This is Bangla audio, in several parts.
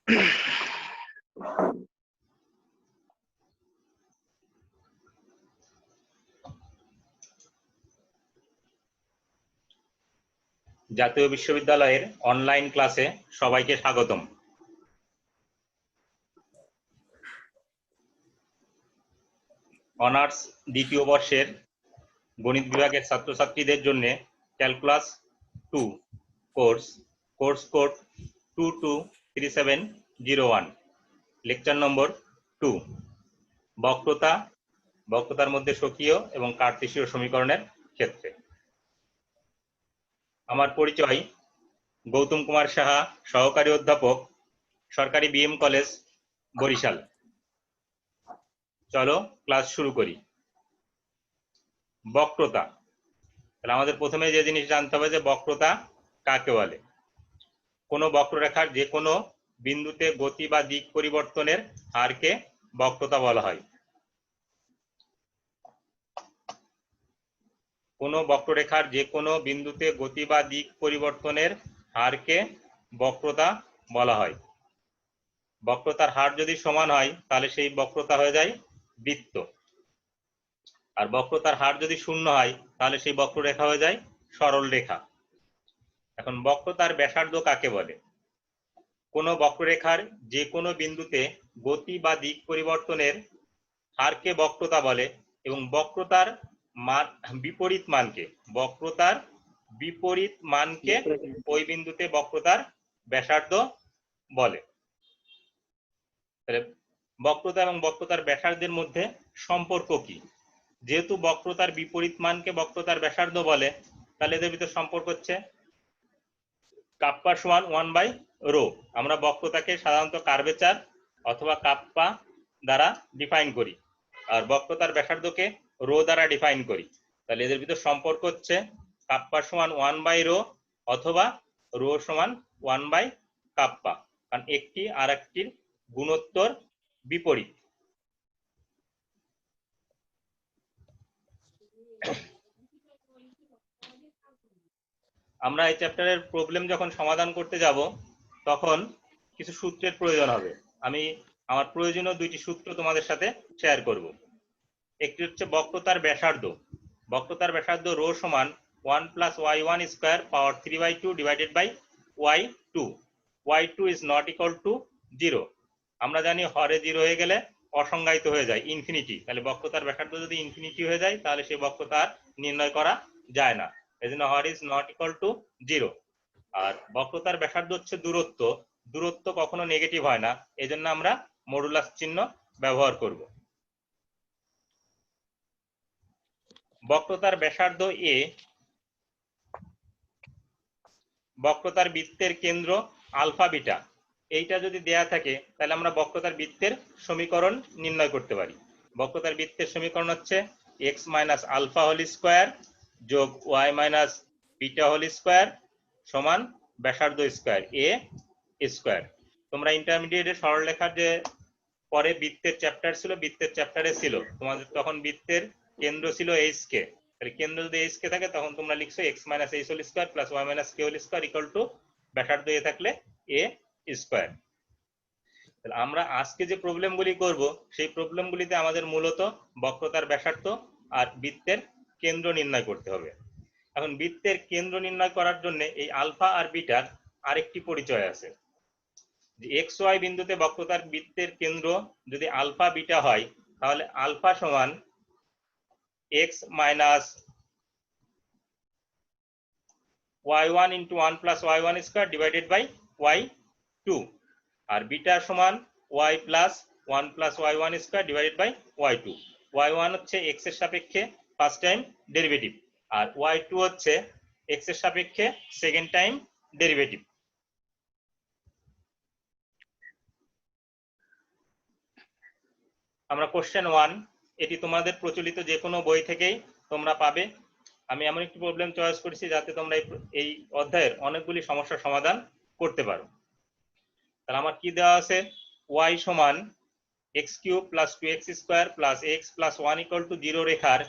জাতীয় বিশ্ববিদ্যালয়ের অনলাইন ক্লাসে সবাইকে স্বাগতম। অনার্স দ্বিতীয় বর্ষের গণিত বিভাগের ছাত্রছাত্রীদের জন্য calculus 2 course code 223701, lecture number 2, বক্রতার মধ্যে স্বকীয় এবং কার্তেশীয় সমীকরণের ক্ষেত্রে। আমার পরিচয় গৌতম কুমার সাহা, সহকারী অধ্যাপক, সরকারি বিএম কলেজ, বরিশাল। চলো ক্লাস শুরু করি। বক্রতা, তাহলে আমাদের প্রথমে যে জিনিস জানতে হবে যে বক্রতা কাকে বলে। কোনো বক্ররেখার যে কোনো বিন্দুতে গতি বা দিক পরিবর্তনের হারকে বক্রতা বলা হয়। কোনো বক্ররেখার যে কোনো বিন্দুতে গতি বা দিক পরিবর্তনের হারকে বক্রতা বলা হয়। বক্রতার হার যদি সমান হয় তাহলে সেই বক্রতা হয়ে যায় বৃত্ত, আর বক্রতার হার যদি শূন্য হয় তাহলে সেই বক্ররেখা হয়ে যায় সরল রেখা। এখন বক্রতার ব্যাসার্ধ কাকে বলে? কোনো বক্ররেখার যে কোনো বিন্দুতে গতি বা দিক পরিবর্তনের হারকে বক্রতা বলে এবং বক্রতার বিপরীত মানকে ওই বিন্দুতে বক্রতার ব্যাসার্ধ বলে। তাহলে বক্রতা এবং বক্রতার ব্যাসার্ধের মধ্যে সম্পর্ক কি? যেহেতু বক্রতার বিপরীত মানকে বক্রতার ব্যাসার্ধ বলে, তাহলে এদের ভিতরে সম্পর্ক হচ্ছে কাপ্পা সমান 1/ρ। আমরা বক্রতাকে সাধারণত কার্ভেচার অথবা কাপ্পা দ্বারা ডিফাইন করি, আর বক্রতার ব্যাসার্ধকে রো দ্বারা ডিফাইন করি। তাহলে এদের ভিতর সম্পর্ক হচ্ছে কাপ্পা সমান 1/ρ অথবা রো সমান 1/কাপ্পা, কারণ একটি আর একটির গুণোত্তর বিপরীত। আমরা এই চ্যাপ্টারের প্রবলেম যখন সমাধান করতে যাব তখন কিছু সূত্রের প্রয়োজন হবে। আমি আমার প্রয়োজনীয় দুইটি সূত্র তোমাদের সাথে শেয়ার করব। একটি হচ্ছে বক্রতার ব্যাসার্ধ। বক্রতার ব্যাসার্ধ রো সমান 1 + y1 square power 3/2 divided by y2। y2 is not equal to 0। আমরা জানি হরে 0 হয়ে গেলে অসংজ্ঞায়িত হয়ে যায়, ইনফিনিটি। তাহলে বক্রতার ব্যাসার্ধ যদি ইনফিনিটি হয়ে যায় তাহলে সেই বক্রতা নির্ণয় করা যায় না, এজন্য হর ইজ নট ইকুয়াল টু 0। আর বক্রতার ব্যাসার্ধ হচ্ছে দূরত্ব কখনো নেগেটিভ হয় না, এজন্য আমরা মডুলাস চিহ্ন ব্যবহার করব। বক্রতার ব্যাসার্ধ এ, বক্রতার বৃত্তের কেন্দ্র আলফা বিটা, এইটা যদি দেয়া থাকে তাহলে আমরা বক্রতার বৃত্তের সমীকরণ নির্ণয় করতে পারি। বক্রতার বৃত্তের সমীকরণ হচ্ছে x - আলফা হোল স্কয়ার যোগ y - বিটা হোল স্কয়ার সমান ব্যাসার্ধ স্কয়ার a স্কয়ার। তোমরা ইন্টারমিডিয়েটে সরলরেখার যে পরে বৃত্তের চ্যাপ্টার ছিল, বৃত্তের চ্যাপ্টারে ছিল তোমাদের তখন বৃত্তের কেন্দ্র ছিল hk। তাহলে কেন্দ্র যদি hk থাকে তখন তোমরা লিখছো x - h whole square plus y - k whole square equal to ব্যাসার্ধ a থাকলে a স্কয়ার। তাহলে আমরা আজকে যে প্রবলেমগুলি করব সেই প্রবলেমগুলিতে আমাদের মূলত বক্রতার ব্যাসার্ধ আর বৃত্তের কেন্দ্র নির্ণয় করতে হবে। এখন বৃত্তের কেন্দ্র নির্ণয় করার জন্য এই আলফা আর বিটার আরেকটি পরিচয় আছে। যে এক্স ওয়াই বিন্দুতে বক্রতার বৃত্তের কেন্দ্র যদি আলফা বিটা হয় তাহলে আলফা সমান x - y1 * 1 + y1 square divided by y2, আর বিটা সমান y + 1 + y1 square divided by y2। y1 হচ্ছে x এর সাপেক্ষে ফার্স্ট টাইম ডেরিভেটিভ, আর y2 হচ্ছে x এর সাপেক্ষে সেকেন্ড টাইম ডেরিভেটিভ। আমরা কোশ্চেন 1, এটি তোমাদের প্রচলিত যে কোনো বই থেকেই তোমরা পাবে। আমি এমন একটি প্রবলেম চয়েস করেছি যাতে তোমরা এই অধ্যায়ের অনেকগুলি সমস্যার সমাধান করতে পারো। তাহলে আমার কি দেওয়া আছে, y সমান x³ + 2x² + x + 1 = 0 রেখার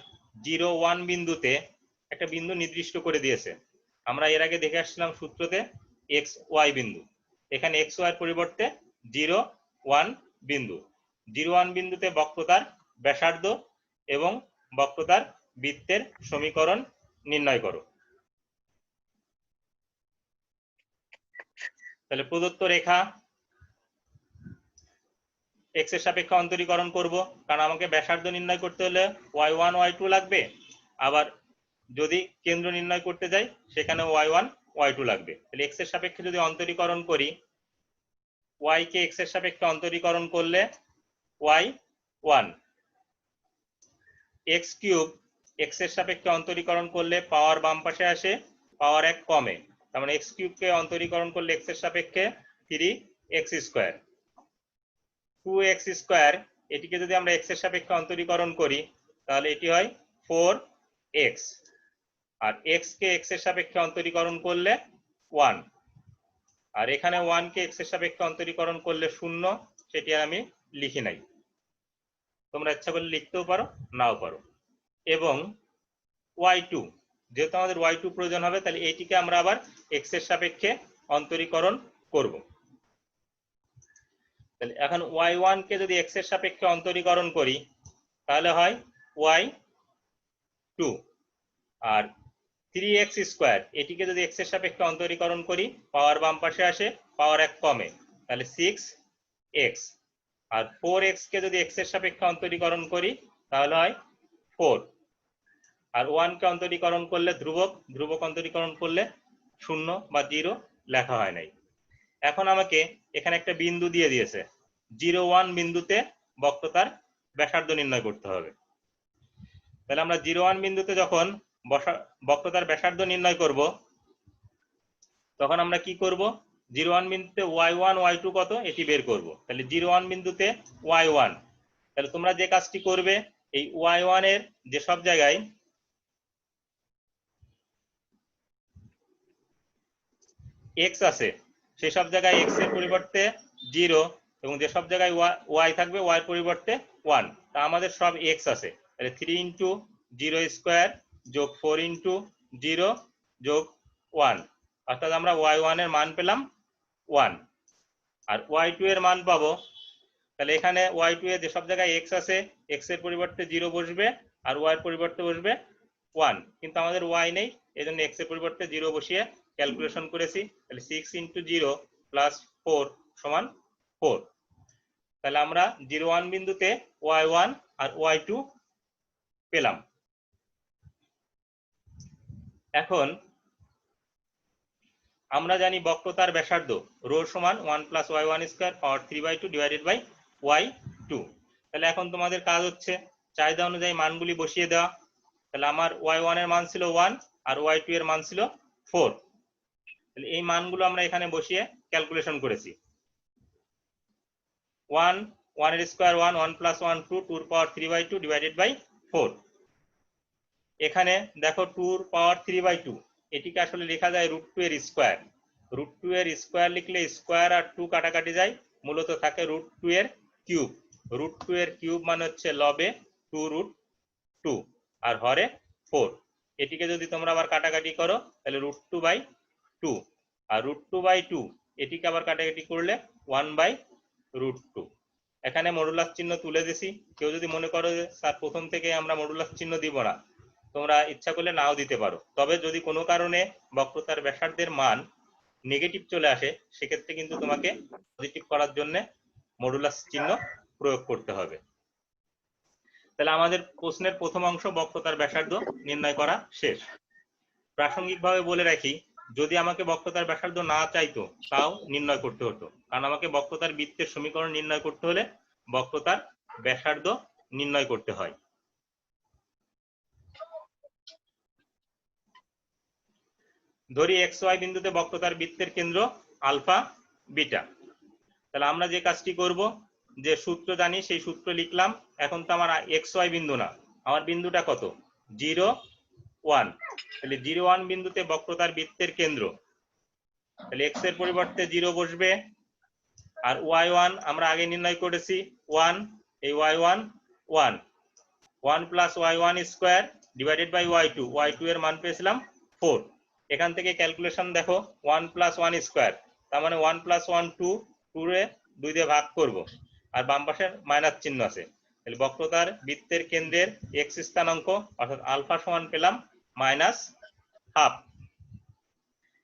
0, 1 বিন্দুতে একটা বিন্দু নির্দিষ্ট করে দিয়েছে। আমরা এর আগে দেখে আসছিলাম সূত্রতে xy বিন্দু, এখানে xy এর পরিবর্তে 0,1 বিন্দু। 0,1 বিন্দুতে বক্রতার ব্যাসার্ধ এবং বক্রতার বৃত্তের সমীকরণ নির্ণয় করো। তাহলে প্রদত্ত রেখা x এর সাপেক্ষে অন্তরীকরণ করব, কারণ আমাকে ব্যাসার্ধ নির্ণয় করতে হলে y1 y2 লাগবে, আবার যদি কেন্দ্র নির্ণয় করতে যাই সেখানে y1 y2 লাগবে। তাহলে x এর সাপেক্ষে যদি অন্তরীকরণ করি, y কে x এর সাপেক্ষে অন্তরীকরণ করলে y1, x কিউব x এর সাপেক্ষে অন্তরীকরণ করলে পাওয়ার বাম পাশে আসে, পাওয়ার 1 কমে, তার মানে x কিউব কে অন্তরীকরণ করলে x এর সাপেক্ষে 3x স্কয়ার, 2x স্কয়ার, এটিকে যদি আমরা x এর সাপেক্ষে অন্তরীকরণ করি তাহলে এটি হয় 4x, আর x কে x এর সাপেক্ষে অন্তরীকরণ করলে 1, আর এখানে 1 কে x এর সাপেক্ষে অন্তরীকরণ করলে 0, সেটি আর আমি লিখি নাই, তোমরা ইচ্ছা করলে লিখতেও পারো নাও পারো। এবং y2, যেহেতু আমাদের y2 প্রয়োজন হবে, তাহলে এইটিকে আমরা আবার x এর সাপেক্ষে অন্তরীকরণ করব। তাহলে এখন y1 কে যদি x এর সাপেক্ষে অন্তরীকরণ করি তাহলে হয় y2, আর 3x স্কয়ার, এটিকে যদি x এর সাপেক্ষে অন্তরীকরণ করি পাওয়ার বাম পাশে আসে, পাওয়ার 1 কমে, তাহলে 6x, আর 4x কে যদি x এর সাপেক্ষে অন্তরীকরণ করি তাহলে হয় 4, আর 1 কে অন্তরীকরণ করলে ধ্রুবক, ধ্রুবক অন্তরীকরণ করলে 0 বা 0 লেখা হয় নাই। এখন আমাকে এখানে একটা বিন্দু দিয়ে দিয়েছে, 0,1 বিন্দুতে বক্রতার ব্যাসার্ধ নির্ণয় করতে হবে। তাহলে আমরা 0,1 বিন্দুতে যখন বক্রতার ব্যাসার্ধ নির্ণয় করব তখন আমরা কি করব, 0,1 বিন্দুতে y1 y2 কত এটি বের করব। তাহলে 0,1 বিন্দুতে y1, তাহলে তোমরা যে কাজটি করবে এই y1 এর যে সব জায়গায় x আছে সেই সব জায়গায় x এর পরিবর্তে 0, এবং যে সব জায়গায় y থাকবে y এর পরিবর্তে 1, তা আমাদের সব x আছে, তাহলে 3 ইন্টু 0 স্কয়ার যোগ 4 ইন্টু 0 যোগ 1, অর্থাৎ আমরা y1 এর মান পেলাম 1, আর y2 এর মান পাবো, তাহলে এখানে y2 এর যে সব জায়গায় x আছে x এর পরিবর্তে 0 বসবে আর y এর পরিবর্তে বসবে 1, কিন্তু আমাদের y নেই, এজন্য x এর পরিবর্তে 0 বসিয়ে ক্যালকুলেশন করেছি, তাহলে 6 ইন্টু 0 প্লাস 4 সমান 4। তাহলে আমরা 0,1 বিন্দুতে y1 আর y2 পেলাম। এখন আমরা জানি বক্রতার ব্যাসার্ধ রো সমান 1 plus y1 square power 3/2 divided by y2। তাহলে এখন তোমাদের কাজ হচ্ছে চাহিদা অনুযায়ী মানগুলি বসিয়ে দেওয়া। তাহলে আমার y1 এর মান ছিল 1 আর y2 এর মান ছিল 4, তাহলে এই মানগুলো আমরা এখানে বসিয়ে ক্যালকুলেশন করেছি। 1 1 এর স্কয়ার 1, 1 প্লাস 1 2, 2 এর পাওয়ার 3/2 ডিভাইডেড বাই 4। এখানে দেখো 2 এর পাওয়ার 3/2, এটিকে আসলে লেখা যায় √2 এর স্কয়ার। √2 এর স্কয়ার লিখলে স্কয়ার আর 2 কাটাকাটি যায়, মূলত থাকে √2 এর কিউব। √2 এর কিউব মানে হচ্ছে লবে 2√2 আর হরে 4। এটিকে যদি তোমরা আবার কাটাকাটি করো তাহলে √2/2, আর √2/2 এটিকে আবার কাটাকাটি করলে 1/√2। এখানে মডুলাস চিহ্ন তুলে দিছি। কেউ যদি মনে করো যে স্যার প্রথম থেকে আমরা মডুলাস চিহ্ন দিব না, তোমরা ইচ্ছা করলে নাও দিতে পারো, তবে যদি কোনো কারণে বক্রতার ব্যাসার্ধের মান নেগেটিভ চলে আসে সেক্ষেত্রে কিন্তু তোমাকে পজিটিভ করার জন্য মডুলাস চিহ্ন প্রয়োগ করতে হবে। তাহলে আমাদের প্রশ্নের প্রথম অংশ বক্রতার ব্যাসার্ধ নির্ণয় করা শেষ। প্রাসঙ্গিকভাবে বলে রাখি, যদি আমাকে বক্রতার ব্যাসার্ধ না চাইতো তাও নির্ণয় করতে হতো, কারণ আমাকে বক্রতার বৃত্তের সমীকরণ নির্ণয় করতে হলে বক্রতার ব্যাসার্ধ নির্ণয় করতে হয়। ধরি xy বিন্দুতে বক্রতার বৃত্তের কেন্দ্র আলফা বিটা। তাহলে আমরা যে কাজটি করব, যে সূত্র জানি সেই সূত্র লিখলাম। এখন তো আমার xy বিন্দু না, আমার বিন্দুটা কত, 0 1। তাহলে 0 1 বিন্দুতে বক্রতার বৃত্তের কেন্দ্র, তাহলে x এর পরিবর্তে 0 বসবে, আর y1 আমরা আগে নির্ণয় করেছি 1, এই y1 1, 1 plus y1 square divided by y2, y2 এর মান পেয়েছিলাম 4। এখান থেকে ক্যালকুলেশন দেখো, 1 প্লাস 1 স্কয়ার, তার মানে 1 প্লাস 1 2, 2 এ 2 দিয়ে ভাগ করব, আর বাম পাশে মাইনাস চিহ্ন আছে। তাহলে বক্রতার বৃত্তের কেন্দ্রের x স্থানাঙ্ক অর্থাৎ আলফা সমান পেলাম -12।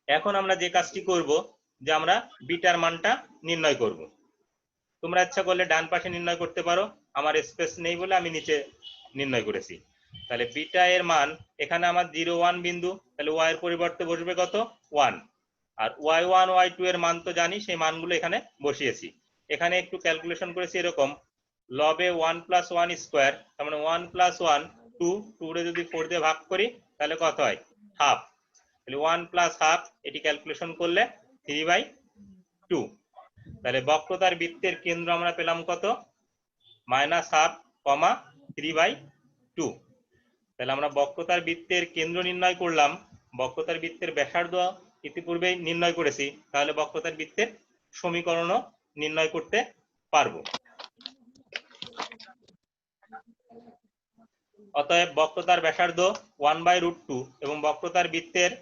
এখন আমরা যে কাজটি করব যে আমরা বিটার মানটা নির্ণয় করব। তোমরা ইচ্ছা করলে ডান পাশে নির্ণয় করতে পারো, আমার স্পেস নেই বলে আমি নিচে নির্ণয় করেছি। তাহলে বিটা এর মান এখানে আমার 0 1 বিন্দু, তাহলে y এর পরিবর্তে বসবে কত 1, আর y1 y2 এর মান তো জানি, সেই মানগুলো এখানে বসিয়েছি। এখানে একটু ক্যালকুলেশন করেছি এরকম, লবে 1 + 1 স্কয়ার, তার মানে 1 + 1 2, 2 রে যদি 4 দিয়ে ভাগ করি তাহলে কত হয় হাফ। তাহলে 1 + হাফ, এটি ক্যালকুলেশন করলে 3/2। তাহলে বক্রতার বৃত্তের কেন্দ্র আমরা পেলাম কত -12, 3/2। তাহলে আমরা বক্রতার বৃত্তের কেন্দ্র নির্ণয় করলাম, বক্রতার বৃত্তের ব্যাসার্ধ ইতিপূর্বে নির্ণয় করেছি, তাহলে বক্রতার বৃত্তের সমীকরণও নির্ণয় করতে পারবো। অতএব বক্রতার ব্যাসার্ধ 1/√2 এবং বক্রতার বৃত্তের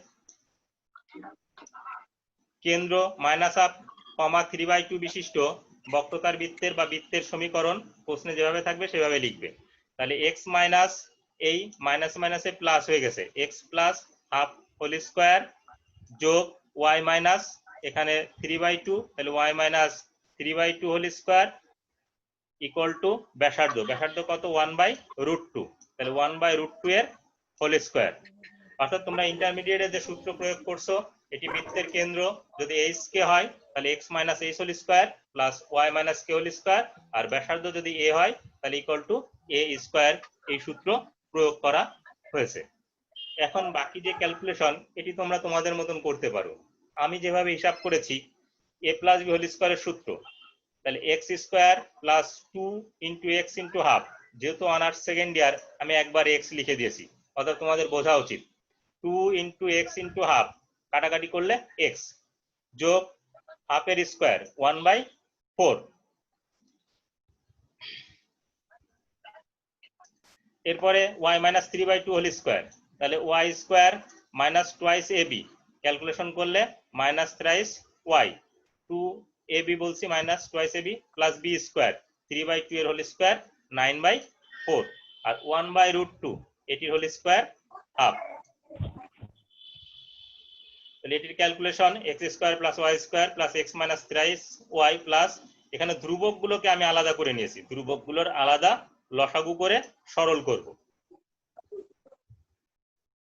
কেন্দ্র -1/2, 3/2 বিশিষ্ট বক্রতার বৃত্তের বা বৃত্তের সমীকরণ প্রশ্নে যেভাবে থাকবে সেভাবে লিখবে। তাহলে x মাইনাস এই মাইনাস মাইনাসে প্লাস হয়ে গেছে, x + হাফ হোল স্কয়ার যোগ y মাইনাস এখানে 3/2, তাহলে y minus 3/2 whole square equal to ব্যাসার্ধ, ব্যাসার্ধ কত 1/√2, তাহলে 1/√2 এর হোল স্কয়ার। অর্থাৎ তোমরা ইন্টারমিডিয়েটে যে সূত্র প্রয়োগ করছো, এটি বৃত্তের কেন্দ্র যদি h কে হয় তাহলে x - h whole square plus y - k whole square, আর ব্যাসার্ধ যদি a হয় তাহলে ইকুয়াল টু a স্কয়ার, এই সূত্র প্রয়োগ করা হয়েছে। এখন বাকি যে ক্যালকুলেশন এটি তোমরা তোমাদের মতন করতে পারো। আমি যেভাবে হিসাব করেছি a + b হোল স্কয়ারের সূত্র, তাহলে x square plus 2 into x into half, যেহেতু অনার্স সেকেন্ড ইয়ার আমি একবার x লিখে দিয়েছি, অর্থাৎ তোমাদের বোঝা উচিত 2 ইন্টু x ইন্টু হাফ, কাটাকাটি করলে x যোগ হাফের স্কয়ার 1/4। এরপরে y - 3/2 হোল স্কয়ার, তাহলে y square minus twice ab, calculation করলে -3 y, 2ab বলছি minus twice ab plus b square 3/2 এর হোল স্কয়ার 9/4, আর 1/√2 এটির হোল স্কয়ার হাফ। তাহলে এটির calculation x square plus y square plus x minus 3y plus, এখানে ধ্রুবকগুলোকে আমি আলাদা করে নিয়েছি, ধ্রুবকগুলোর আলাদা লসাগু করে সরল করব।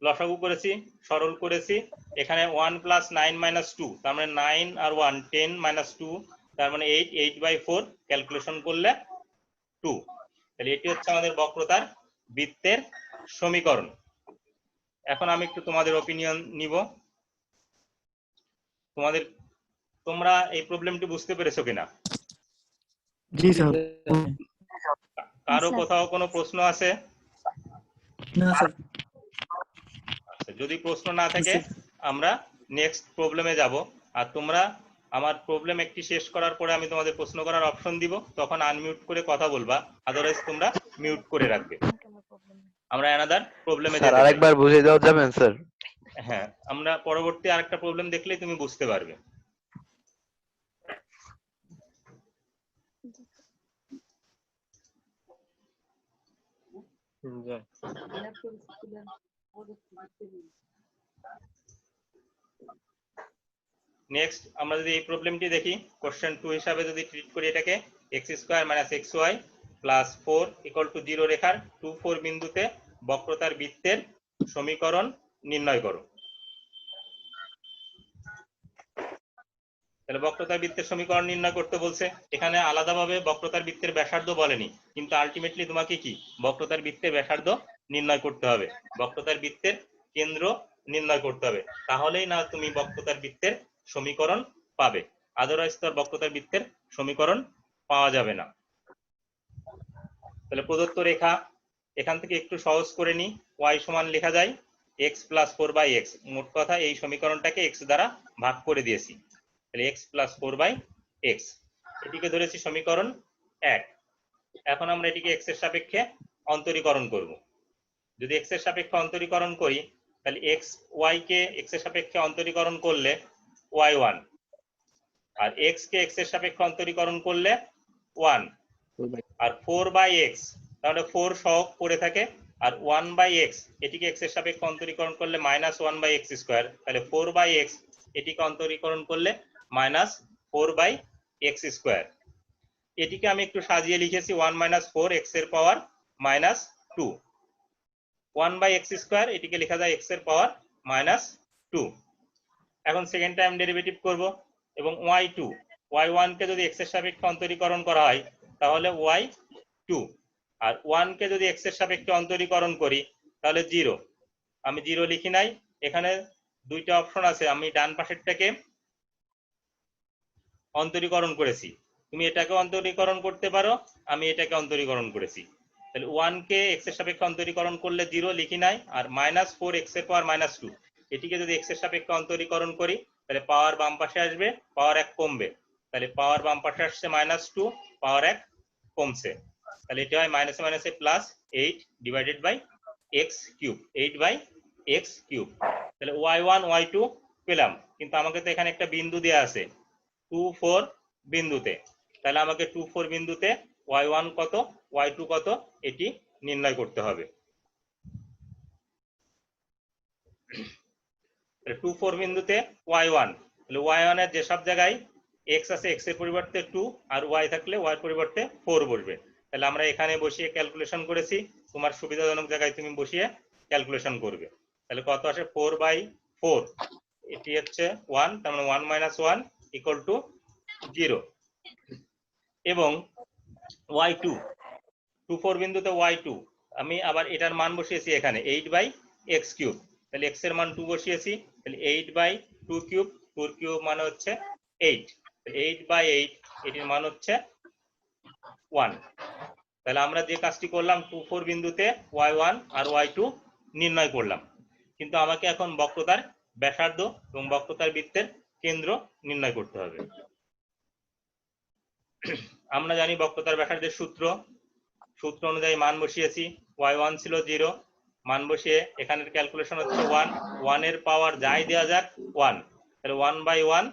লসাগু করেছি, সরল করেছি, এখানে 1 + 9 - 2, তার মানে 9 আর 1 10 - 2, তার মানে 8, 8/4, ক্যালকুলেশন করলে 2। তাহলে এটি হচ্ছে আমাদের বক্রতার বৃত্তের সমীকরণ। এখন আমি একটু তোমাদের অপিনিয়ন নিব। তোমরা এই প্রবলেমটি বুঝতে পেরেছো কিনা? জি স্যার। কারো কোথাও কোনো প্রশ্ন আছে? না স্যার। আচ্ছা, যদি প্রশ্ন না থাকে আমরা নেক্সট প্রবলেমে যাব। আর তোমরা আমার প্রবলেম একটি শেষ করার পরে আমি তোমাদের প্রশ্ন করার অপশন দিব, তখন আনমিউট করে কথা বলবা, আদারওয়াইজ তোমরা মিউট করে রাখবে। আমরা অ্যানাদার প্রবলেমে যেতে চাই। আরেকবার বুঝিয়ে দেওয়া যাবেন স্যার? হ্যাঁ, আমরা পরবর্তী আরেকটা প্রবলেম দেখলেই তুমি বুঝতে পারবে। নেক্সট আমরা যদি এই প্রবলেমটি দেখি, কোশ্চেন 2 হিসাবে যদি ট্রিট করি এটাকে, x² - xy + 4 = 0 রেখার 2 4 বিন্দুতে বক্রতার বৃত্তের সমীকরণ নির্ণয় করো। তাহলে বক্রতার বৃত্তের সমীকরণ নির্ণয় করতে বলছে, এখানে আলাদাভাবে বক্রতার বৃত্তের ব্যাসার্ধ বলেনি, কিন্তু আলটিমেটলি তোমাকে কি বক্রতার বৃত্তের ব্যাসার্ধ নির্ণয় করতে হবে, বক্রতার বৃত্তের কেন্দ্র নির্ণয় করতে হবে, তাহলেই না তুমি বক্রতার বৃত্তের সমীকরণ পাবে, আদারওয়াইজ তো বক্রতার বৃত্তের সমীকরণ পাওয়া যাবে না। তাহলে প্রদত্ত রেখা এখান থেকে একটু সহজ করে নি, y সমান লেখা যায় x + 4/x, মোট কথা এই সমীকরণটাকে x দ্বারা ভাগ করে দিয়েছি, তাহলে x + 4/x, এটিকে ধরেছি সমীকরণ 1। এখন আমরা এটিকে x এর সাপেক্ষে অন্তরীকরণ করব। যদি x এর সাপেক্ষে অন্তরীকরণ করি তাহলে y কে x এর সাপেক্ষে অন্তরীকরণ করলে y1, আর x কে x এর সাপেক্ষে অন্তরীকরণ করলে 1, আর 4/x তাহলে 4 সহগ পড়ে থাকে, আর 1/x এটিকে x এর সাপেক্ষে অন্তরীকরণ করলে -1/x², তাহলে 4/x এটিকে অন্তরীকরণ করলে -4/x²। এটিকে আমি একটু সাজিয়ে লিখেছি 1 - 4 x এর পাওয়ার -2, 1/x² এটিকে লেখা যায় x এর পাওয়ার -2। এখন সেকেন্ড টাইম ডেরিভেটিভ করব, এবং y1 কে যদি x এর সাপেক্ষে অন্তরীকরণ করা হয় তাহলে y2, আর 1 কে যদি x এর সাপেক্ষে অন্তরীকরণ করি তাহলে 0। আমি 0 লিখি নাই, এখানে দুইটা অপশন আছে, আমি ডান পাশেরটাকে অন্তরীকরণ করেছি, তুমি এটাকে অন্তরীকরণ করতে পারো, আমি এটাকে অন্তরীকরণ করেছি। তাহলে 1 কে x এর সাপেক্ষে অন্তরীকরণ করলে 0 লিখি নাই, আর -4 x এর পাওয়ার -2 এটিকে যদি x এর সাপেক্ষে অন্তরীকরণ করি তাহলে পাওয়ার বাম পাশে আসবে, পাওয়ার 1 কমবে, তাহলে পাওয়ার বাম পাশে আসছে -2, পাওয়ার 1 কমছে, তাহলে এটা হয় -8/x³, 8/x³। তাহলে y1 y2 পেলাম, কিন্তু আমাকে তো এখানে একটা বিন্দু দেয়া আছে 2, 4 বিন্দুতে, তাহলে আমাকে 2, 4 বিন্দুতে y1 কত y2 কত এটি নির্ণয় করতে হবে। 2, 4 বিন্দুতে y1, তাহলে y1 এর যেসব জায়গায় x আছে x এর পরিবর্তে 2, আর y থাকলে y এর পরিবর্তে 4 বসবে, তাহলে আমরা এখানে বসিয়ে ক্যালকুলেশন করেছি, তোমার সুবিধাজনক জায়গায় তুমি বসিয়ে ক্যালকুলেশন করবে। তাহলে কত আসে 4/4, এটি হচ্ছে 1, তার মানে 1 - 1 = 0। এবং y2, 2, 4 বিন্দুতে y2 আমি আবার এটার মান বসিয়েছি এখানে 8/x³, তাহলে x এর মান 2 বসিয়েছি, তাহলে 8/2³ 2³ মানে হচ্ছে 8, 8/8 এটির মান হচ্ছে 1। তাহলে আমরা যে কাজটি করলাম 2, 4 বিন্দুতে y1 আর y2 নির্ণয় করলাম, কিন্তু আমাকে এখন বক্রতার ব্যাসার্ধ এবং বক্রতার বৃত্তের কেন্দ্র নির্ণয় করতে হবে। আমরা জানি বক্রতার ব্যাসার্ধের সূত্র অনুযায়ী মান বসিয়েছি, y1 ছিল 0, মান বসিয়ে এখানের ক্যালকুলেশন হচ্ছে 1, 1 এর পাওয়ার যাই দেওয়া যাক 1, তাহলে 1/1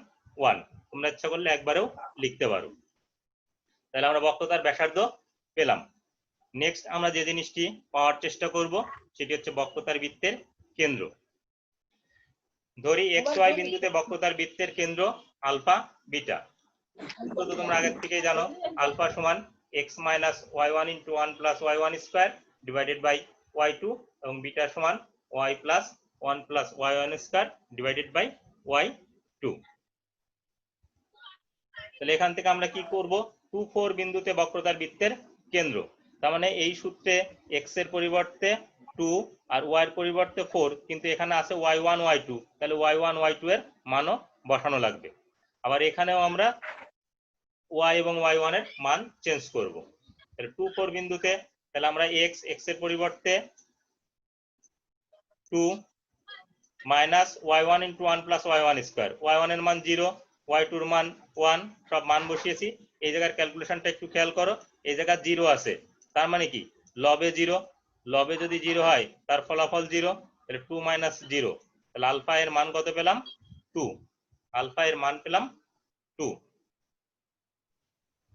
1, তোমরা ইচ্ছা করলে একবারেও লিখতে পারো। তাহলে আমরা বক্রতার ব্যাসার্ধ পেলাম। নেক্সট আমরা যে জিনিসটি পাওয়ার চেষ্টা করব সেটি হচ্ছে বক্রতার বৃত্তের কেন্দ্র। ধরি xy বিন্দুতে বক্রতার বৃত্তের কেন্দ্র আলফা বিটা, তো তোমরা আগে থেকেই জানো আলফা সমান x - y1 * 1 + y1² divided by y2, এবং বিটা সমান y + 1 + y1² divided by y2। তাহলে এখান থেকে আমরা কি করব, 2, 4 বিন্দুতে বক্রতার বৃত্তের কেন্দ্র, তার মানে এই সূত্রে x এর পরিবর্তে 2 আর y এর পরিবর্তে 4, কিন্তু এখানে আছে y1 y2, তাহলে y1 y2 এর মানও বসানো লাগবে। আবার এখানেও আমরা y এবং y1 এর মান চেঞ্জ করব। তাহলে 2, 4 বিন্দুতে তাহলে আমরা x এর পরিবর্তে 2 - y1 * 1 + y1², y1 এর মান 0, y2 এর মান 1, সব মান বসিয়েছি। এই জায়গার ক্যালকুলেশনটা একটু খেয়াল করো, এই জায়গায় 0 আছে, তার মানে কি লবে 0, লবে যদি 0 হয় তার ফলাফল 0, তাহলে 2 - 0, তাহলে আলফা এর মান কত পেলাম 2, আলফা এর মান পেলাম 2।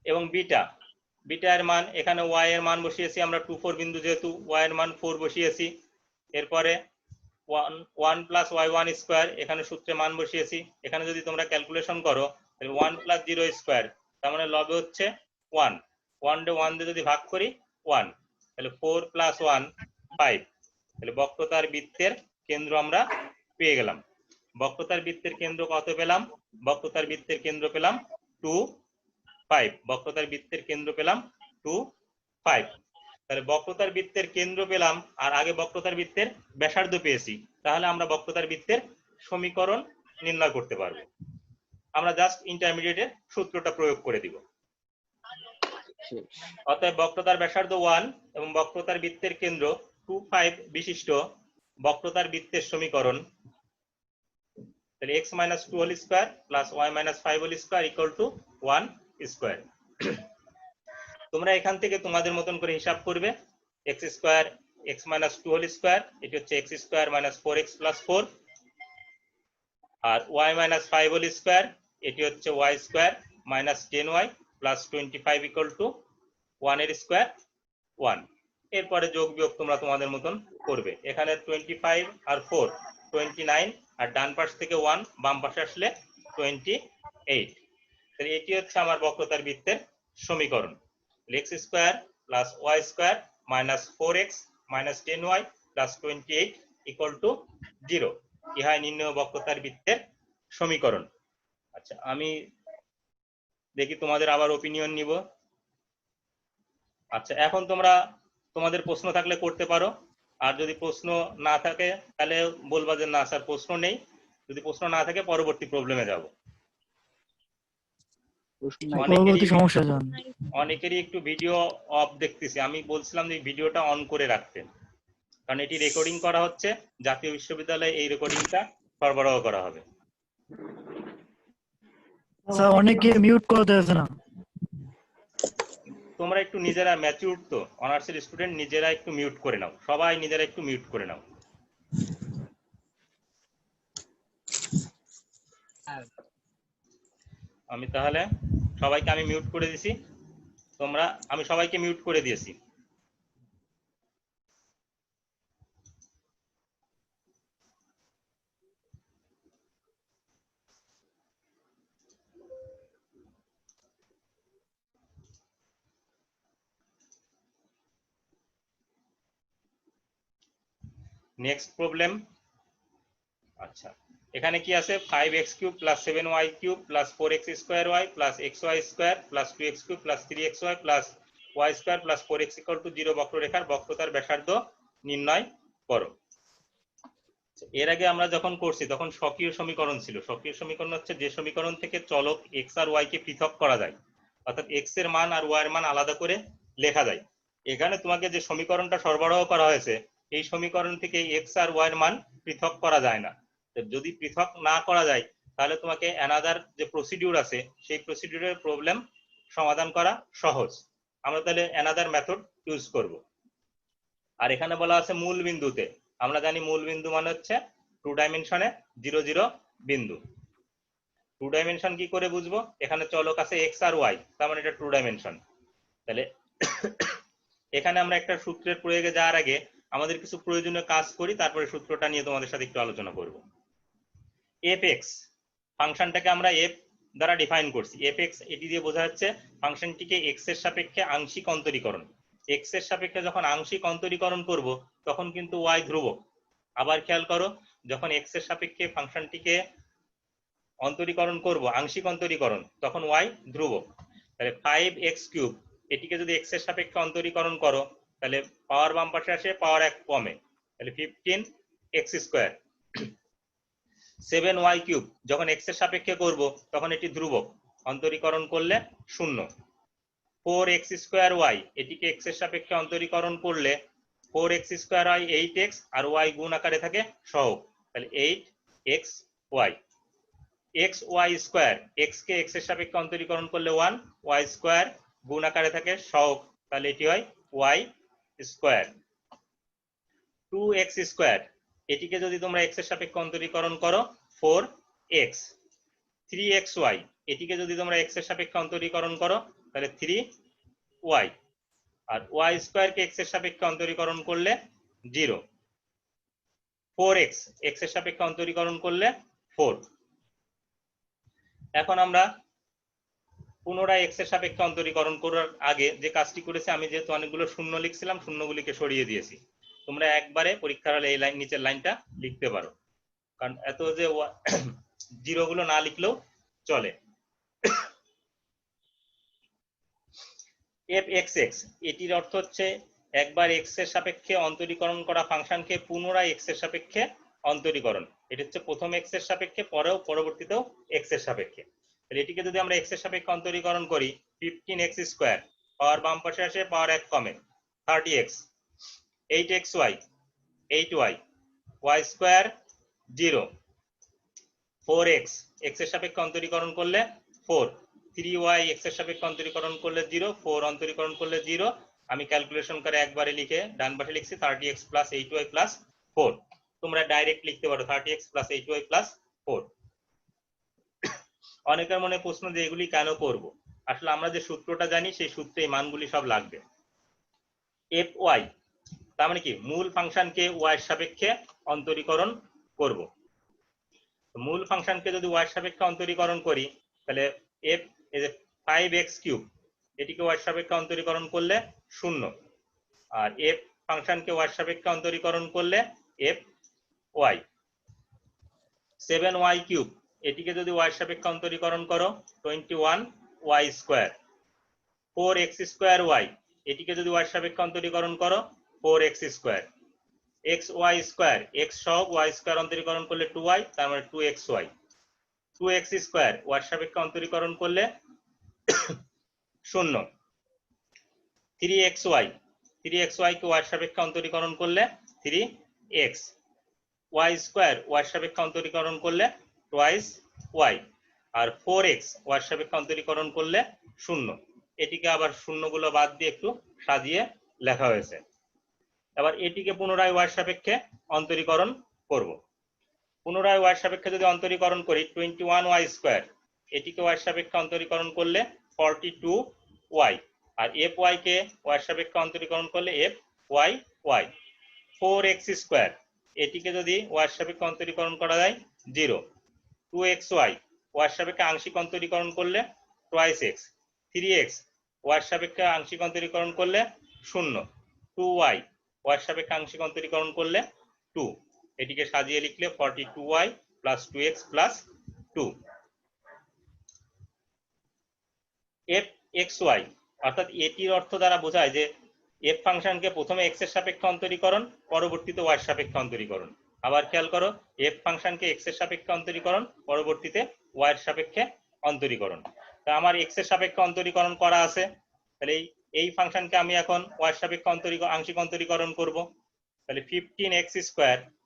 এবং বিটা এর মান এখানে y এর মান বসিয়েছি আমরা 2, 4 বিন্দু যেহেতু y এর মান 4 বসিয়েছি, এরপরে 1 + y1², এখানে সূত্রে মান বসিয়েছি, এখানে যদি তোমরা ক্যালকুলেশন করো তাহলে 1 + 0², তার মানে লবে হচ্ছে 1, 1 দিয়ে যদি ভাগ করি 1, তাহলে 4 + 1 5, তাহলে বক্রতার বৃত্তের কেন্দ্র আমরা পেয়ে গেলাম। বক্রতার বৃত্তের কেন্দ্র কত পেলাম, বক্রতার বৃত্তের কেন্দ্র পেলাম 2, 5, বক্রতার বৃত্তের কেন্দ্র পেলাম 2, 5। তাহলে বক্রতার বৃত্তের কেন্দ্র পেলাম আর আগে বক্রতার বৃত্তের ব্যাসার্ধ পেয়েছি, তাহলে আমরা বক্রতার বৃত্তের সমীকরণ নির্ণয় করতে পারবো। আমরা জাস্ট ইন্টারমিডিয়েটের সূত্রটা প্রয়োগ করে দিব। অতএব বক্রতার ব্যাসার্ধ 1 এবং বক্রতার বৃত্তের কেন্দ্র 2, 5 বিশিষ্ট বক্রতার বৃত্তের সমীকরণ, তাহলে x - 2² + y - 5² = 1²। তোমরা এখান থেকে তোমাদের মতন করে হিসাব করবে, x² x - 2² এটি হচ্ছে x² - 4x + 4, আর y - 5² এটি হচ্ছে Y square minus 10y plus 25 equal to 1 এর স্কোয়ার 1। এরপরে যোগ বিয়োগ তোমরা তোমাদের মতন করবে। এখানে 25 আর 4 29, আর ডান পাশ থেকে 1 বাম পাশে আসলে 28। তাহলে এটি হচ্ছে আমার বক্রতার বৃত্তের সমীকরণ। X square plus Y square minus 4x minus 10y plus 28 equal to 0। ইহাই নির্ণয় বক্রতার বৃত্তের সমীকরণ। আচ্ছা, আমি দেখি তোমাদের আবার ওপিনিয়ন নিব। আচ্ছা, এখন তোমরা তোমাদের প্রশ্ন থাকলে করতে পারো, আর যদি প্রশ্ন না থাকে তাহলে বলবা যে না স্যার প্রশ্ন নেই। যদি প্রশ্ন না থাকে পরবর্তী প্রবলেমে যাব। পরবর্তী সমস্যা জান। অনেকেরই একটু ভিডিও অফ দেখতেছি, আমি বলছিলাম যে ভিডিওটা অন করে রাখতে, কারণ এটি রেকর্ডিং করা হচ্ছে, জাতীয় বিশ্ববিদ্যালয়ে এই রেকর্ডিংটা সরবরাহ করা হবে। স্যার অনেকে মিউট করে দিয়েছে না। তোমরা একটু নিজেরা ম্যাচিউর তো, অনার্সের স্টুডেন্ট, নিজেরা একটু মিউট করে নাও, সবাই নিজেরা একটু মিউট করে নাও। আমি তাহলে সবাইকে আমি মিউট করে দিছি, আমি সবাইকে মিউট করে দিয়েছি। Next problem. আচ্ছা, এখানে কি আছে? 5x cube plus 7y cube plus 4x square y plus xy square plus 2x cube plus 3xy plus y square plus 4x equal to 0 বক্ররেখার বক্রতার ব্যাসার্ধ নির্ণয় করো। এর আগে আমরা যখন করছি তখন স্বকীয় সমীকরণ ছিল। স্বকীয় সমীকরণ হচ্ছে যে সমীকরণ থেকে চলক x আর y কে পৃথক করা যায়, অর্থাৎ x এর মান আর y এর মান আলাদা করে লেখা যায়। এখানে তোমাকে যে সমীকরণটা সরবরাহ করা হয়েছে, এই সমীকরণ থেকে x আর y এর মান পৃথক করা যায় না। যদি পৃথক না করা যায় তাহলে তোমাকে অ্যানাদার যে প্রসিডিউর আছে সেই প্রসিডিউরের প্রবলেম সমাধান করা সহজ। আমরা তাহলে অ্যানাদার মেথড ইউজ করব। আর এখানে বলা আছে মূল বিন্দুতে, আমরা জানি মূল বিন্দু মানে হচ্ছে 2 ডাইমেনশনে 0 0 বিন্দু। 2 ডাইমেনশন কি করে বুঝবো? এখানে চলক আছে x আর y, তার মানে এটা 2 ডাইমেনশন। তাহলে এখানে আমরা একটা সূত্রের প্রয়োগে যাওয়ার আগে আমাদের কিছু প্রয়োজনীয় কাজ করি, তারপরে সূত্রটা নিয়ে তোমাদের সাথে একটু আলোচনা করব। fx ফাংশনটাকে আমরা f দ্বারা ডিফাইন করছি। fx এটি দিয়ে বোঝা যাচ্ছে ফাংশনটিকে x এর সাপেক্ষে আংশিক অন্তরীকরণ। x এর সাপেক্ষে যখন আংশিক অন্তরীকরণ করব তখন কিন্তু y ধ্রুবক। আবার খেয়াল করো, যখন x এর সাপেক্ষে ফাংশনটিকে অন্তরীকরণ করব, আংশিক অন্তরীকরণ, তখন y ধ্রুবক। তাহলে 5x কিউব এটিকে যদি x এর সাপেক্ষে অন্তরীকরণ করো তাহলে পাওয়ার বাম পাশে আসে, পাওয়ার 1 কমে, তাহলে 15x স্কয়ার। 7y কিউব যখন x এর সাপেক্ষে করব তখন এটি ধ্রুবক, অন্তরীকরণ করলে 0। 4x স্কয়ার y এটিকে x এর সাপেক্ষে অন্তরীকরণ করলে 4x স্কয়ার y 8x, আর y গুণ আকারে থাকে সহগ, তাহলে 8xy। xy স্কয়ার x কে x এর সাপেক্ষে অন্তরীকরণ করলে 1, y স্কয়ার গুণ আকারে থাকে সহগ, তাহলে এটি হয় y স্কয়ার। 2x স্কয়ার এটিকে যদি তোমরা x এর সাপেক্ষে অন্তরীকরণ করো 4x। 3xy এটিকে যদি তোমরা x এর সাপেক্ষে অন্তরীকরণ করো তাহলে 3y, আর y স্কয়ার কে x এর সাপেক্ষে অন্তরীকরণ করলে 0। 4x x এর সাপেক্ষে অন্তরীকরণ করলে 4। এখন আমরা পুনরায় x এর সাপেক্ষে অন্তরীকরণ করার আগে যে কাজটি করেছি, আমি যেহেতু অনেকগুলো শূন্য লিখছিলাম, শূন্যগুলিকে সরিয়ে দিয়েছি। তোমরা একবারে পরীক্ষার হলে এই লাইন নিচের লাইনটা লিখতে পারো, কারণ এত যে জিরো গুলো না লিখলেও চলে। fxx এটির অর্থ হচ্ছে একবার x এর সাপেক্ষে অন্তরীকরণ করা ফাংশনকে পুনরায় x এর সাপেক্ষে অন্তরীকরণ। এটি হচ্ছে প্রথম x এর সাপেক্ষে, পরেও পরবর্তীতেও x এর সাপেক্ষে। তাহলে এটিকে যদি আমরা x এর সাপেক্ষে অন্তরীকরণ করি 15x স্কয়ার, পাওয়ার বাম পাশে আসে, পাওয়ার 1 কমে, 30x। 8xy 8y, y square 0। 4x x এর সাপেক্ষে অন্তরীকরণ করলে 4। 3y x এর সাপেক্ষে অন্তরীকরণ করলে 0, 4 অন্তরীকরণ করলে 0। আমি ক্যালকুলেশন করে একবারে লিখে ডান পাশে লিখছি 30x প্লাস 8y প্লাস 4। তোমরা ডাইরেক্ট লিখতে পারো 30x প্লাস 8y প্লাস 4। অনেকের মনে প্রশ্ন যে এগুলি কেন করব, আসলে আমরা যে সূত্রটা জানি সেই সূত্রে এই মানগুলি সব লাগবে। এফ ওয়াই তার মানে কি মূল ফাংশনকে ওয়াই এর সাপেক্ষে অন্তরীকরণ করব। মূল ফাংশনকে যদি ওয়াই এর সাপেক্ষে অন্তরীকরণ করি তাহলে এফ এই যে 5x³ এটিকে ওয়াই এর সাপেক্ষে অন্তরীকরণ করলে 0, আর এফ ফাংশনকে ওয়াই এর সাপেক্ষে অন্তরীকরণ করলে এফ ওয়াই। 7y³ এটিকে যদি ওয়াই এর সাপেক্ষে অন্তরীকরণ করো 21y²। 4x² এটিকে যদি ওয়াই এর সাপেক্ষে অন্তরীকরণ করো 4x²। xy², x সহ y² অন্তরীকরণ করলে 2y, তার মানে 2xy। 2x² ওয়াই এর সাপেক্ষে অন্তরীকরণ করলে 0। 3xy, 3xy কে ওয়াই এর সাপেক্ষে অন্তরীকরণ করলে 3x। y² ওয়াই এর সাপেক্ষে অন্তরীকরণ করলে twice y, আর 4x ওয়াই এর সাপেক্ষে অন্তরীকরণ করলে 0। এটিকে আবার শূন্যগুলো বাদ দিয়ে একটু সাজিয়ে লেখা হয়েছে। এবার এটিকে পুনরায় ওয়াই এর সাপেক্ষে অন্তরীকরণ করব। পুনরায় ওয়াই এর সাপেক্ষে যদি অন্তরীকরণ করি 21y², এটিকে ওয়াই এর সাপেক্ষে অন্তরীকরণ করলে 42y, আর fy কে ওয়াই এর সাপেক্ষে অন্তরীকরণ করলে fyy। 4x² এটিকে যদি ওয়াই এর সাপেক্ষে অন্তরীকরণ করা যায় 0। 2xy ওয়াই এর সাপেক্ষে আংশিক অন্তরীকরণ করলে twice x। 3x ওয়াই এর সাপেক্ষে আংশিক অন্তরীকরণ করলে 0। 2y ওয়াই এর সাপেক্ষে আংশিক অন্তরীকরণ করলে 2। এটিকে সাজিয়ে লিখলে 42y plus 2x plus 2। fxy অর্থাৎ এটির অর্থ দ্বারা বোঝায় যে এফ ফাংশনকে প্রথমে x এর সাপেক্ষে অন্তরীকরণ, পরবর্তীতে y এর সাপেক্ষে অন্তরীকরণ। আবার খেয়াল করো, এফ ফাংশনকে x এর সাপেক্ষে অন্তরীকরণ, পরবর্তীতে y এর সাপেক্ষে অন্তরীকরণ। তা আমার x এর সাপেক্ষে অন্তরীকরণ করা আছে, তাহলে এই ফাংশনকে আমি এখন y এর সাপেক্ষে আংশিক অন্তরীকরণ করব। তাহলে 15x²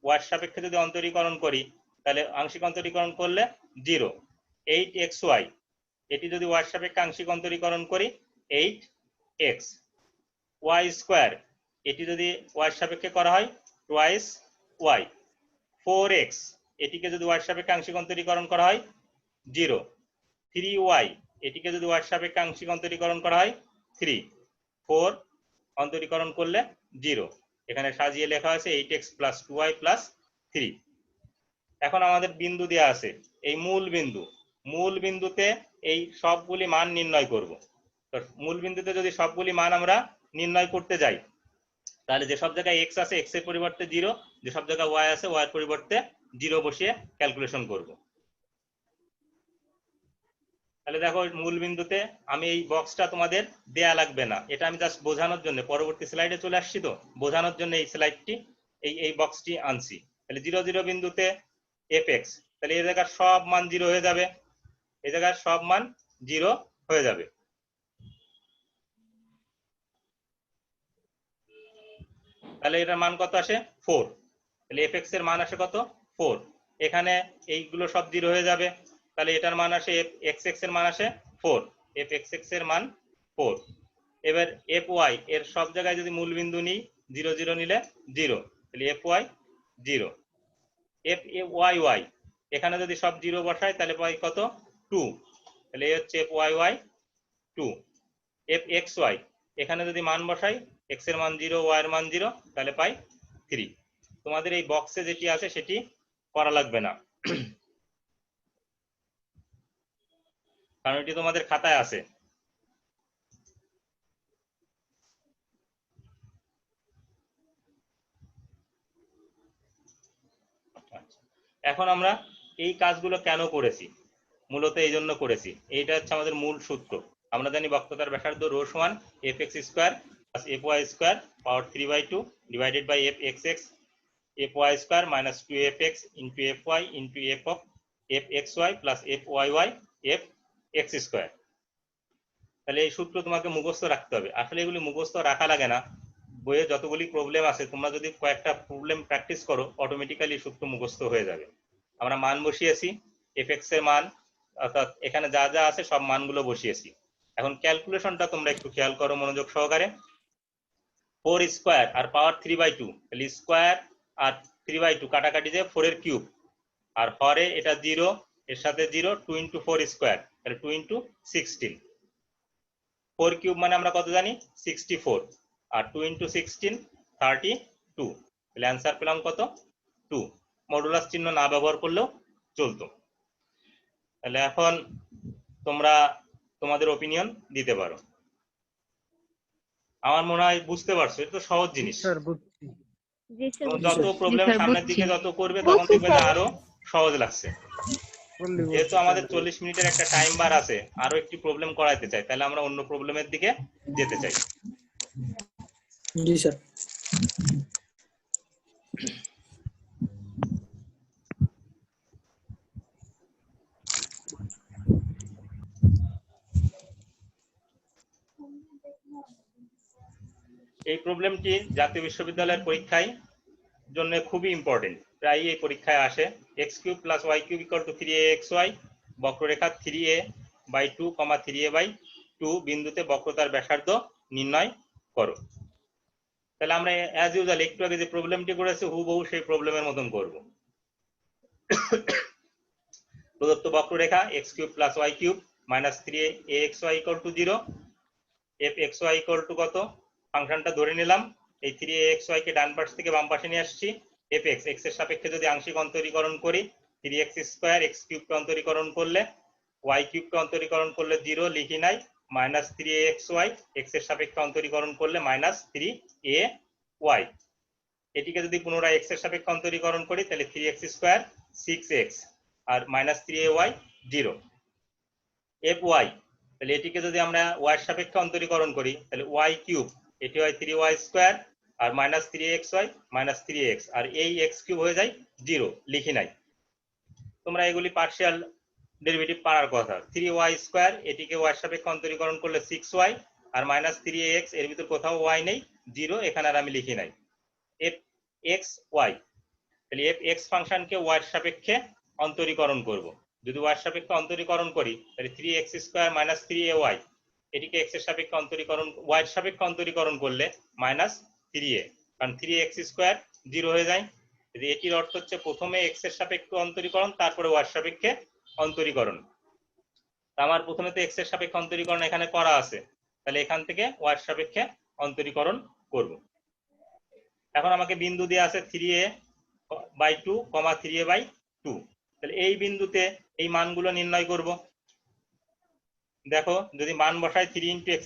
ওয়াই এর সাপেক্ষে যদি অন্তরীকরণ করি তাহলে আংশিক অন্তরীকরণ করলে 0। 8xy এটি যদি ওয়াই এর সাপেক্ষে আংশিক অন্তরীকরণ করি 8x। y² এটি যদি ওয়াই এর সাপেক্ষে করা হয় twice y। 4x এটিকে যদি ওয়াই এর সাপেক্ষে আংশিক অন্তরীকরণ করা হয় 0। 3y এটিকে যদি ওয়াই এর সাপেক্ষে আংশিক অন্তরীকরণ করা হয় 3। 4 অন্তরীকরণ করলে 0। এখানে সাজিয়ে লেখা আছে 8x প্লাস 2y প্লাস 3। এখন আমাদের বিন্দু দেওয়া আছে, এই মূল বিন্দুতে এই সবগুলি মান নির্ণয় করব। তো মূল বিন্দুতে যদি সবগুলি মান আমরা নির্ণয় করতে যাই তাহলে যে সব জায়গায় x আছে x এর পরিবর্তে 0, যে সব জায়গায় y আছে y এর পরিবর্তে 0 বসিয়ে ক্যালকুলেশন করব। তাহলে দেখো মূল বিন্দুতে আমি এই বক্সটা তোমাদের দেয়া লাগবে না, এটা আমি জাস্ট বোঝানোর জন্য, পরবর্তী স্লাইডে চলে আসছি তো বোঝানোর জন্য এই স্লাইডটি এই বক্সটি আনছি। তাহলে 0 0 বিন্দুতে fx, তাহলে এই জায়গার সব মান 0 হয়ে যাবে, এই জায়গার সব মান 0 হয়ে যাবে। তাহলে এটার মান কত আসে 4। তাহলে fx এর মান আসে কত 4। এখানে এইগুলো সব 0 হয়ে যাবে, তাহলে এটার মান আসে fxx এর মান আসে 4, fxx এর মান 4। এবার fy এর সব জায়গায় যদি মূল বিন্দু নিই 0 0 নিলে 0, তাহলে fy 0। fyy এখানে যদি সব 0 বসাই তাহলে পাই কত 2, তাহলে এই হচ্ছে fyy 2। fxy এখানে যদি মান বসাই x এর মান 0 y এর মান 0 তাহলে পাই 3। তোমাদের এই বক্সে যেটি আছে সেটি করা লাগবে না, কারণ এটি তোমাদের খাতায় আছে। এখন আমরা এই কাজগুলো কেন করেছি, মূলত এই জন্য করেছি, এইটা হচ্ছে আমাদের মূল সূত্র। আমরা জানি বক্রতার ব্যাসার্ধ রো সমান fx² plus fy² power 3/2 divided by fxx fy² minus 2fx into fy into f of fxy plus fyy fx²। তাহলে এই সূত্র তোমাকে মুখস্থ রাখতে হবে। আসলে এগুলি মুখস্থ রাখা লাগে না, বইয়ে যতগুলি প্রবলেম আছে তোমরা যদি কয়েকটা প্রবলেম প্র্যাকটিস করো অটোমেটিক্যালি সূত্র মুখস্থ হয়ে যাবে। আমরা মান বসিয়েছি, fx এর মান অর্থাৎ এখানে যা যা আছে সব মানগুলো বসিয়েছি। এখন ক্যালকুলেশনটা তোমরা একটু খেয়াল করো মনোযোগ সহকারে। 4² আর পাওয়ার 3/2, তাহলে স্কয়ার আর 3/2 কাটাকাটি যে 4 এর কিউব, আর হরে এটা 0 এর সাথে 0, 2 × 4 স্কোয়ার, তাহলে 2 × 16। 4 কিউব মানে আমরা কত জানি? 64, আর 2 × 16 32। তাহলে অ্যান্সার পেলাম কত? 2। মডুলাস চিহ্ন না ব্যবহার করলেও চলতো। তাহলে এখন তোমরা তোমাদের ওপিনিয়ন দিতে পারো। আমার মনে হয় বুঝতে পারছো, এটা তো সহজ জিনিস। যত প্রবলেম সামনের দিকে যত করবে তখন দেখবে যে আরো সহজ লাগছে। যেহেতু আমাদের 40 মিনিটের একটা টাইম বার আছে, আরো একটি প্রবলেম করাইতে চাই, তাহলে আমরা অন্য প্রবলেমের দিকে যেতে চাই। জি স্যার। এই প্রবলেমটি জাতীয় বিশ্ববিদ্যালয়ের পরীক্ষায় জন্য খুবই ইম্পর্টেন্ট, প্রায় এই পরীক্ষায় আসে। x³ + y³ = 3axy, বক্ররেখা 3a/2, 3a/2 বিন্দুতে বক্রতার ব্যাসার্ধ নির্ণয় করো। তাহলে আমরা অ্যাজ ইউজুয়াল একটু আগে যে প্রবলেমটি করেছি হুবহু সেই প্রবলেমের মতন করব। প্রদত্ত বক্ররেখা x³ + y³ -3axy = 0, fxy = কত? ফাংশনটা ধরে নিলাম, এই 3axy কে ডান পাশ থেকে বাম পাশে নিয়ে আসছি। fx x এর সাপেক্ষে যদি আংশিক অন্তরীকরণ করি, 3x² x³ কে অন্তরীকরণ করলে, y³ কে অন্তরীকরণ করলে 0 লিখি নাই, -3axy x এর সাপেক্ষে অন্তরীকরণ করলে -3ay। এটিকে যদি পুনরায় x এর সাপেক্ষে অন্তরীকরণ করি তাহলে 3x² 6x আর -3ay 0। fy, তাহলে এটিকে যদি আমরা y এর সাপেক্ষে অন্তরীকরণ করি তাহলে y³ এটি হয় 3y² আর -3xy -3x, আর এই x³ হয়ে যায় 0 লিখি নাই। তোমরা এগুলি পার্শিয়াল ডেরিভেটিভ পাওয়ার কথা। 3y² এটিকে y এর সাপেক্ষে অন্তরীকরণ করলে 6y আর -3x, এর ভিতর কোথাও y নেই, 0, এখানে আর আমি লিখি নাই। fxy, তাহলে fx ফাংশনকে y এর সাপেক্ষে অন্তরীকরণ করব। যদি y এর সাপেক্ষে অন্তরীকরণ করি তাহলে 3x² -3ay, এটিকে x এর সাপেক্ষে অন্তরীকরণ, y এর সাপেক্ষে অন্তরীকরণ করলে -3a, কারণ 3x² 0 হয়ে যায়। এটির অর্থ হচ্ছে প্রথমে x এর সাপেক্ষে অন্তরীকরণ, তারপরে y এর সাপেক্ষে অন্তরীকরণ। আমার প্রথমে তো x এর সাপেক্ষে অন্তরীকরণ এখানে করা আছে, তাহলে এখান থেকে y এর সাপেক্ষে অন্তরীকরণ করব। এখন আমাকে বিন্দু দেওয়া আছে 3a/2, 3a/2, তাহলে এই বিন্দুতে এই মানগুলো নির্ণয় করব। দেখো, যদি মান বসাই 3 × x²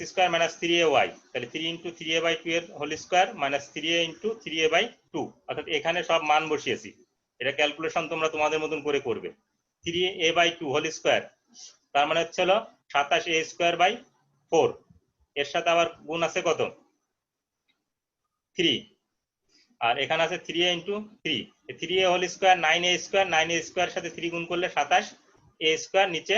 - 3ay, তাহলে 3 × 3a/2 এর হোল স্কয়ার -3a × 3a/2, অর্থাৎ এখানে সব মান বসিয়েছি। এটা ক্যালকুলেশন তোমরা তোমাদের মতন করে করবে। 3a/2 হোল স্কয়ার, তার মানে হচ্ছে হলো 27a²/4, এর সাথে আবার গুণ আছে কত? 3, আর এখানে আছে 3a × 3, 3a whole square 9a², 9a² সাথে 3 গুণ করলে 27a², নিচে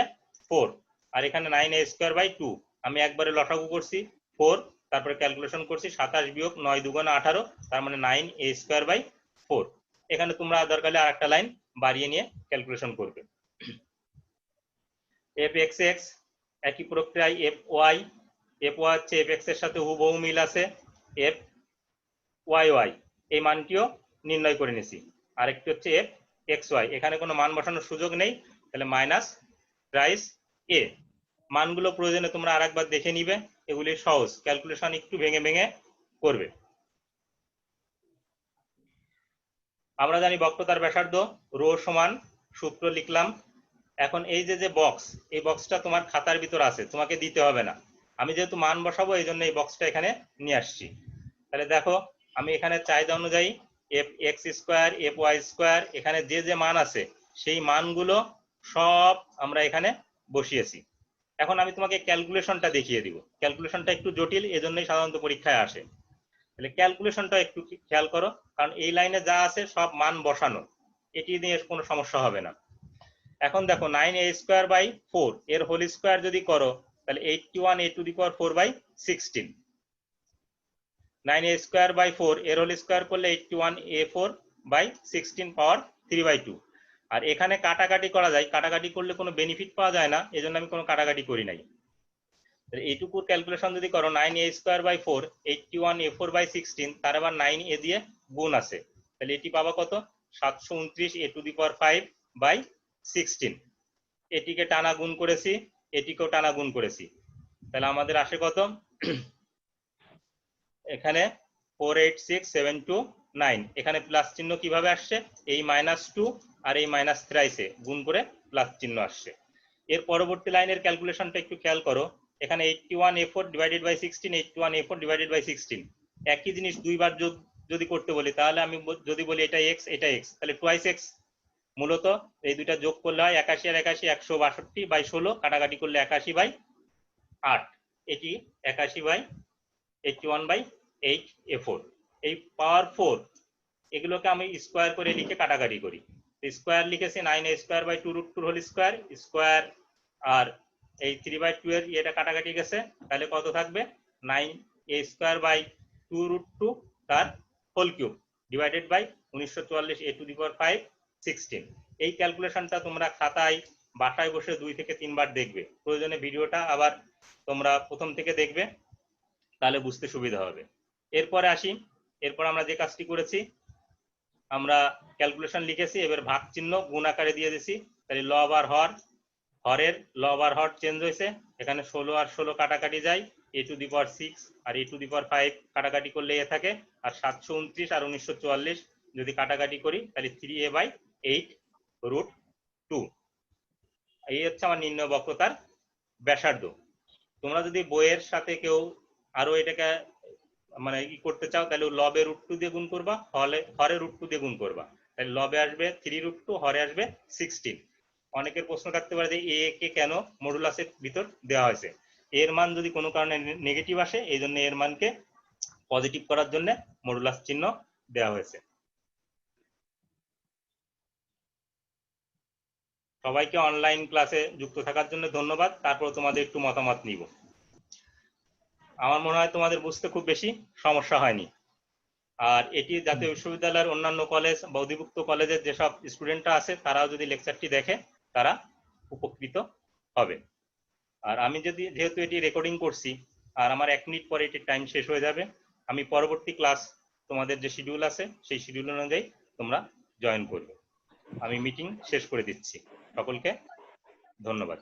4, আর এখানে 9a²/2, আমি একবারে লসাগু করছি 4, তারপরে ক্যালকুলেশন করছি 27 বিয়োগ 9 × 2 = 18, তার মানে 9a²/4। এখানে তোমরা দরকার হলে আরেকটা লাইন বাড়িয়ে নিয়ে ক্যালকুলেশন করবে। fxx একই প্রক্রিয়ায় fy হচ্ছে fx এর সাথে হুবহু মিল আছে, fyy এই মানটিও নির্ণয় করে নিছি। আরেকটি হচ্ছে fxy, এখানে কোনো মান বসানোর সুযোগ নেই, তাহলে -a। মানগুলো প্রয়োজনে তোমরা আরেকবার দেখে নিবে, এগুলি সহজ, ক্যালকুলেশন একটু ভেঙে ভেঙে করবে। আমরা জানি বক্রতার ব্যাসার্ধ রো সমান, সূত্র লিখলাম। এখন এই যে বক্স, এই বক্সটা তোমার খাতার ভিতর আছে, তোমাকে দিতে হবে না। আমি যেহেতু মান বসাবো এই জন্য এই বক্সটা এখানে নিয়ে আসছি। তাহলে দেখো, আমি এখানে চাহিদা অনুযায়ী fx², fy², এখানে যে যে মান আছে সেই মানগুলো সব আমরা এখানে বসিয়েছি। এখন আমি তোমাকে ক্যালকুলেশনটা দেখিয়ে দিব। ক্যালকুলেশনটা একটু জটিল, এজন্যই সাধারণত পরীক্ষায় আসে। তাহলে ক্যালকুলেশনটা একটু খেয়াল করো, কারণ এই লাইনে যা আছে সব মান বসানো, এটি নিয়ে কোনো সমস্যা হবে না। এখন দেখো 9a²/4 এর হোল স্কয়ার যদি করো তাহলে 81a⁴/16, 9a²/4 এর হোল স্কয়ার করলে 81a4/16 পাওয়ার 3/2। আর এখানে কাটাকাটি করা যায়, কাটাকাটি করলে কোনো বেনিফিট পাওয়া যায় না, এজন্য আমি কোনো কাটাকাটি করি নাই। এইটুকুর ক্যালকুলেশন যদি করো 9a²/4 81a4/16, তার আবার 9a দিয়ে গুণ আছে, তাহলে এটি পাবা কত? 729a⁵ 5/16। এটিকে টানা গুণ করেছি, এটিকেও টানা গুণ করেছি, তাহলে আমাদের আসে কত? এখানে 486,729। এখানে প্লাস চিহ্ন কিভাবে আসছে? এই -2 আর এই -3 গুণ করে প্লাস চিহ্ন আসছে। এর পরবর্তী লাইনের ক্যালকুলেশনটা একটু খেয়াল করো। এখানে 81A4 divided by 16, 81A4 divided by 16, একই জিনিস দুইবার যদি করতে বলি, তাহলে আমি যদি বলি এটা x এটা x, তাহলে টুয়াইস x। মূলত এই দুইটা যোগ করলে হয় 81 আর 81 162/16, কাটাকাটি করলে 81/8, এটি 81/81/8A4। এই পাওয়ার 4 এগুলোকে আমি স্কোয়ার করে লিখে কাটাকাটি করি। স্কোয়ার লিখেছি 9a²/2√2² স্কোয়ার, আর এই 3/2 এর এটা কাটাকাটি গেছে, তাহলে কত থাকবে? 9a²/2√2 তার whole cube divided by 1944 a⁵ এই ক্যালকুলেশনটা তোমরা খাতায় বাসায় বসে 2 থেকে 3 বার দেখবে, প্রয়োজনে ভিডিওটা আবার তোমরা প্রথম থেকে দেখবে, তাহলে বুঝতে সুবিধা হবে। এরপরে আসি, এরপর আমরা যে কাজটি করেছি, আমরা ক্যালকুলেশন লিখেছি, এবার ভাগ চিহ্ন গুণ আকারে দিয়ে দিছি, তাহলে লব আর হর, হরের লব আর হর চেঞ্জ হয়েছে, এখানে 16 আর 16 কাটাকাটি যায়, a⁵ আর a⁵ কাটাকাটি করলে এ থাকে, আর 729 আর 1944 যদি কাটাকাটি করি তাহলে 3a/8√2। এই হচ্ছে আমার নির্ণয় বক্রতার ব্যাসার্ধ। তোমরা যদি বইয়ের সাথে কেউ আরো এটাকে মানে ই করতে চাও, তাহলে লবে √2 দিয়ে গুণ করবা, হরে √2 দিয়ে গুণ করবা, তাহলে লবে আসবে 3√2, হরে আসবে 16। অনেকের প্রশ্ন থাকতে পারে যে এ কে কেন মডুলাসের ভিতর দেওয়া হয়েছে। এর মান যদি কোনো কারণে নেগেটিভ আসে, এই জন্য এর মানকে পজিটিভ করার জন্য মডুলাস চিহ্ন দেওয়া হয়েছে। সবাইকে অনলাইন ক্লাসে যুক্ত থাকার জন্য ধন্যবাদ। তারপর তোমাদের একটু মতামত নিব। আমার মনে হয় তোমাদের বুঝতে খুব বেশি সমস্যা হয়নি। আর এটি জাতীয় বিশ্ববিদ্যালয়ের অন্যান্য কলেজ বা অধিভুক্ত কলেজের যেসব স্টুডেন্টরা আছে, তারাও যদি লেকচারটি দেখে তারা উপকৃত হবে। আর আমি যেহেতু এটি রেকর্ডিং করছি, আর আমার 1 মিনিট পরে এটির টাইম শেষ হয়ে যাবে, আমি পরবর্তী ক্লাস তোমাদের যে শিডিউল আছে সেই শিডিউল অনুযায়ী তোমরা জয়েন করবে। আমি মিটিং শেষ করে দিচ্ছি। সকলকে ধন্যবাদ।